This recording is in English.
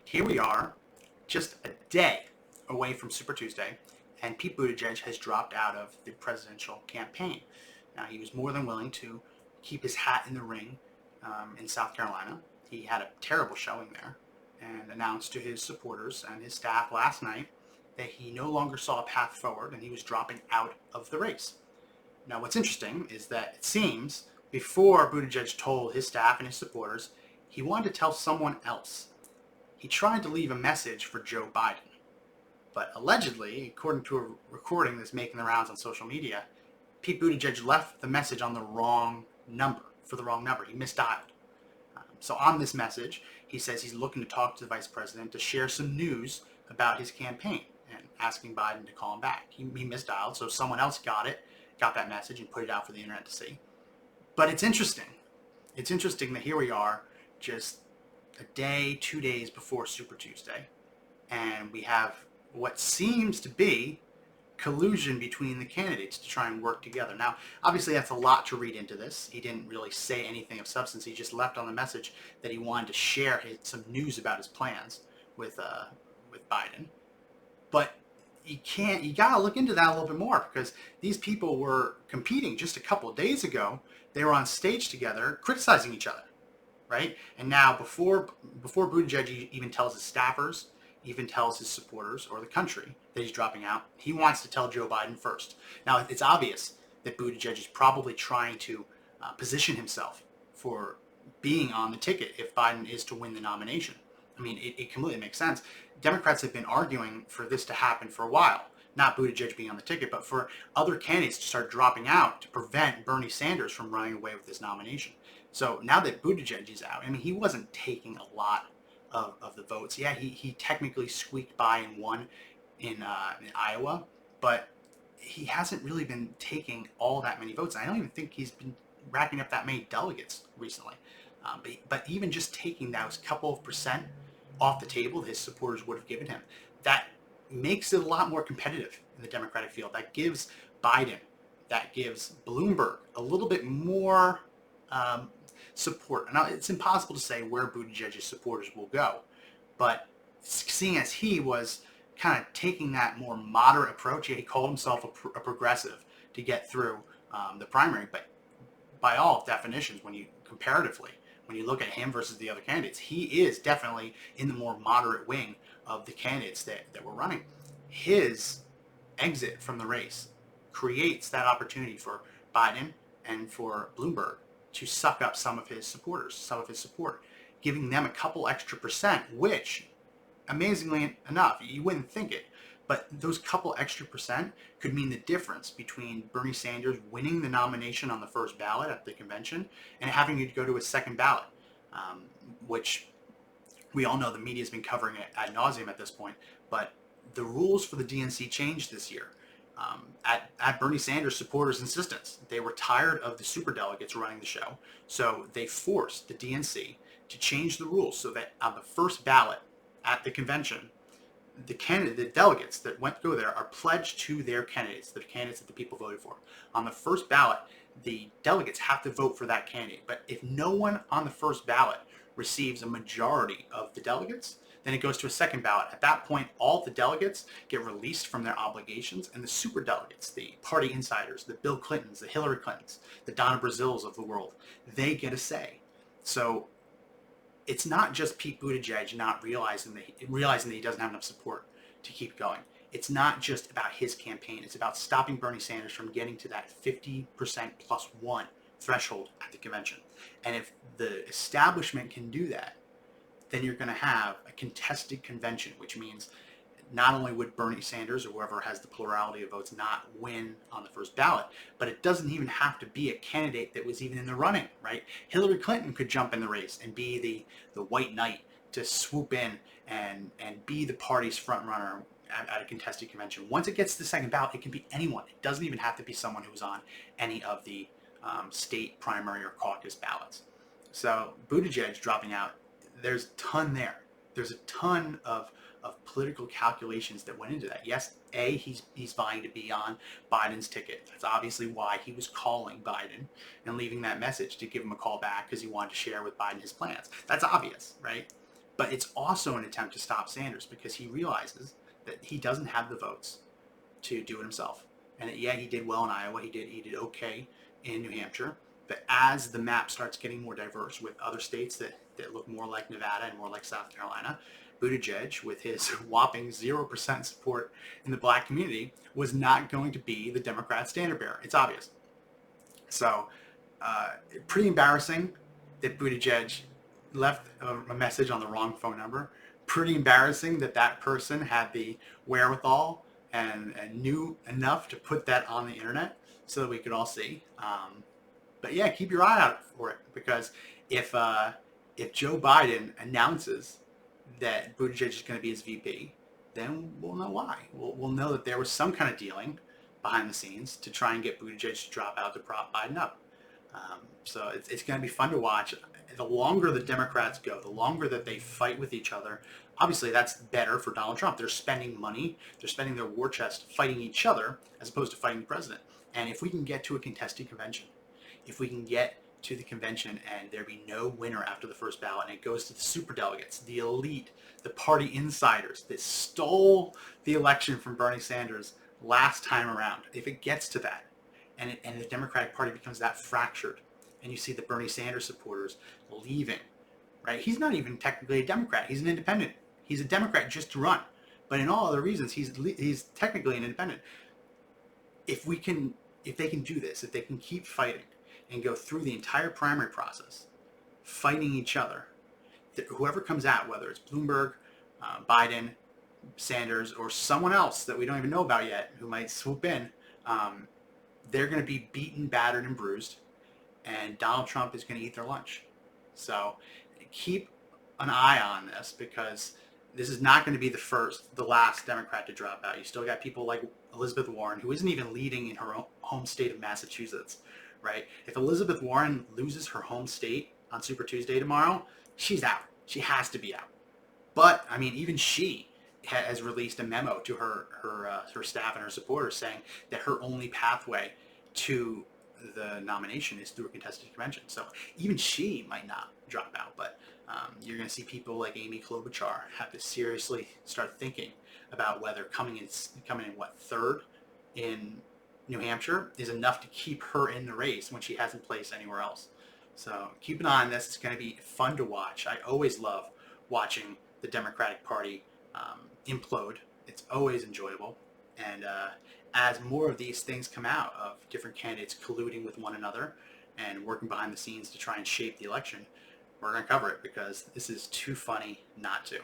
Here we are, just a day away from Super Tuesday, and Pete Buttigieg has dropped out of the presidential campaign. Now, he was more than willing to keep his hat in the ring in South Carolina. He had a terrible showing there and announced to his supporters and his staff last night that he no longer saw a path forward and he was dropping out of the race. Now, what's interesting is that it seems before Buttigieg told his staff and his supporters, he wanted to tell someone else. He tried to leave a message for Joe Biden, but allegedly, according to a recording that's making the rounds on social media, Pete Buttigieg left the message on the wrong number, for the wrong number. He misdialed. So on this message, he says he's looking to talk to the vice president to share some news about his campaign and asking Biden to call him back. He misdialed, so someone else got that message and put it out for the internet to see. But it's interesting. It's interesting that here we are, just a day, 2 days before Super Tuesday, and we have what seems to be collusion between the candidates to try and work together. Now, obviously that's a lot to read into this. He didn't really say anything of substance. He just left on the message that he wanted to share some news about his plans with Biden. But you gotta look into that a little bit more, because these people were competing just a couple of days ago. They were on stage together criticizing each other, right? And now before Buttigieg even tells his staffers, even tells his supporters or the country that he's dropping out, he wants to tell Joe Biden first. Now, it's obvious that Buttigieg is probably trying to position himself for being on the ticket if Biden is to win the nomination. I mean, it completely makes sense. Democrats have been arguing for this to happen for a while. Not Buttigieg being on the ticket, but for other candidates to start dropping out to prevent Bernie Sanders from running away with this nomination. So now that Buttigieg is out, I mean, he wasn't taking a lot of the votes. Yeah, he technically squeaked by and won in Iowa, but he hasn't really been taking all that many votes. I don't even think he's been racking up that many delegates recently. But even just taking those couple of percent off the table his supporters would have given him, that makes it a lot more competitive in the Democratic field. That gives Biden, that gives Bloomberg a little bit more support. Now, it's impossible to say where Buttigieg's supporters will go, but seeing as he was kind of taking that more moderate approach, he called himself a progressive to get through the primary, but by all definitions, when you look at him versus the other candidates, he is definitely in the more moderate wing of the candidates that were running. His exit from the race creates that opportunity for Biden and for Bloomberg to suck up some of his supporters, some of his support, giving them a couple extra percent, which, amazingly enough, you wouldn't think it, but those couple extra percent could mean the difference between Bernie Sanders winning the nomination on the first ballot at the convention and having to go to a second ballot, which we all know the media has been covering it ad nauseum at this point. But the rules for the DNC changed this year. At Bernie Sanders supporters' insistence. They were tired of the superdelegates running the show, so they forced the DNC to change the rules so that on the first ballot at the convention, the delegates that go there are pledged to their candidates, the candidates that the people voted for. On the first ballot, the delegates have to vote for that candidate, but if no one on the first ballot receives a majority of the delegates, then it goes to a second ballot. At that point, all the delegates get released from their obligations, and the superdelegates, the party insiders, the Bill Clintons, the Hillary Clintons, the Donna Brazils of the world, they get a say. So it's not just Pete Buttigieg not realizing that he doesn't have enough support to keep going. It's not just about his campaign. It's about stopping Bernie Sanders from getting to that 50% plus one threshold at the convention. And if the establishment can do that, then you're going to have a contested convention, which means not only would Bernie Sanders or whoever has the plurality of votes not win on the first ballot, but it doesn't even have to be a candidate that was even in the running, right? Hillary Clinton could jump in the race and be the white knight to swoop in and be the party's front runner at a contested convention. Once it gets to the second ballot, it can be anyone. It doesn't even have to be someone who was on any of the state primary or caucus ballots. So Buttigieg dropping out, there's a ton there. There's a ton of political calculations that went into that. Yes, he's vying to be on Biden's ticket. That's obviously why he was calling Biden and leaving that message to give him a call back, because he wanted to share with Biden his plans. That's obvious, right? But it's also an attempt to stop Sanders because he realizes that he doesn't have the votes to do it himself. And yeah, he did well in Iowa. He did okay in New Hampshire. But as the map starts getting more diverse with other states that look more like Nevada and more like South Carolina, Buttigieg, with his whopping 0% support in the black community, was not going to be the Democrat standard bearer. It's obvious. So, pretty embarrassing that Buttigieg left a message on the wrong phone number. Pretty embarrassing that that person had the wherewithal and knew enough to put that on the internet so that we could all see. But yeah, keep your eye out for it, because if Joe Biden announces that Buttigieg is going to be his VP, then we'll know why. We'll know that there was some kind of dealing behind the scenes to try and get Buttigieg to drop out to prop Biden up. So it's going to be fun to watch. The longer the Democrats go, the longer that they fight with each other, obviously that's better for Donald Trump. They're spending money, they're spending their war chest fighting each other as opposed to fighting the president. And if we can get to a contested convention, if we can get to the convention and there be no winner after the first ballot, and it goes to the superdelegates, the elite, the party insiders that stole the election from Bernie Sanders last time around, if it gets to that, and the Democratic Party becomes that fractured, and you see the Bernie Sanders supporters leaving, right? He's not even technically a Democrat. He's an independent. He's a Democrat just to run. But in all other reasons, he's technically an independent. If they can do this, if they can keep fighting and go through the entire primary process, fighting each other, whoever comes out, whether it's Bloomberg, Biden, Sanders, or someone else that we don't even know about yet who might swoop in, they're going to be beaten, battered, and bruised, and Donald Trump is going to eat their lunch. So keep an eye on this, because this is not going to be the last Democrat to drop out. You still got people like Elizabeth Warren, who isn't even leading in her home state of Massachusetts, right? If Elizabeth Warren loses her home state on Super Tuesday tomorrow, she's out. She has to be out. But, I mean, even she has released a memo to her staff and her supporters saying that her only pathway to the nomination is through a contested convention. So even she might not drop out, but you're going to see people like Amy Klobuchar have to seriously start thinking about whether coming in third in New Hampshire is enough to keep her in the race when she hasn't placed anywhere else. So keep an eye on this. It's going to be fun to watch. I always love watching the Democratic Party implode. It's always enjoyable. And as more of these things come out of different candidates colluding with one another and working behind the scenes to try and shape the election, we're going to cover it, because this is too funny not to.